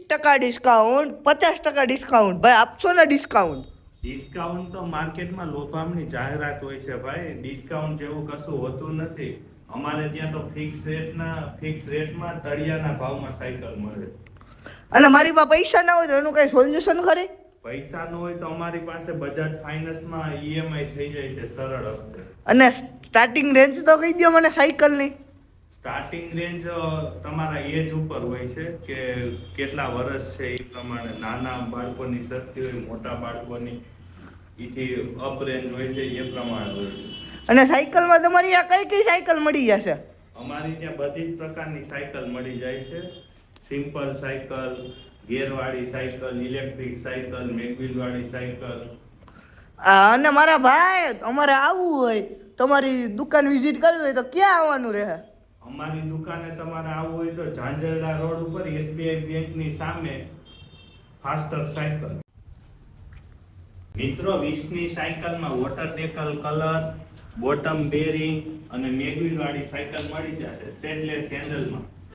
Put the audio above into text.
ટકા discount 50% discount ભાઈ આપશો ને ડિસ્કાઉન્ટ? ડિસ્કાઉન્ટ તો માર્કેટમાં લોભામણી જાહેરાત હોય છે ભાઈ. ડિસ્કાઉન્ટ જેવું કશું હોતું નથી. અમારે ત્યાં તો ફિક્સ રેટમાં તળિયાના ભાવમાં સાયકલ મળે. અને મારી પાસે પૈસા ના હોય તો એનું કઈ સોલ્યુશન ખરી? પૈસા ન હોય તો અમારી પાસે બજાજ ફાઇનાન્સમાં ઈએમઆઈ થઈ જાય છે સરળ હપ્તે. અને સ્ટાર્ટિંગ રેન્જ તો કહી દો મને સાયકલની. સ્ટાર્ટિંગ રેન્જ તમારા એજ ઉપર હોય છે કે કેટલા વર્ષ છે એ પ્રમાણે. નાના બાળકોની સસ્તી હોય, મોટા બાળકોની એથી અપ રેન્જ હોય છે એ પ્રમાણે હોય છે. અને સાયકલમાં તમારી આ કઈ કઈ સાયકલ મળી જશે? અમારી ત્યાં બધી જ પ્રકારની સાયકલ મળી જાય છે. સિમ્પલ સાયકલ, ગેરવાળી સાયકલ, ઇલેક્ટ્રિક સાયકલ, મેગવિલવાળી સાયકલ. અને મારા ભાઈ અમારે આવવું હોય, તમારી દુકાન વિઝિટ કરવી હોય તો ક્યાં આવવાનું રહે? અમારી દુકાને તમારે આવવું હોય તો ઝાંઝરડા રોડ ઉપર એસબીઆઈ બેંકની સામે ફાસ્ટર સાયકલ. મિત્રો 20ની સાયકલમાં વોટર ડેકલ કલર, બોટમ બેરિંગ અને મેગવિલ વાળી સાયકલ મળી જશે થ્રેડલેસ હેન્ડલમાં.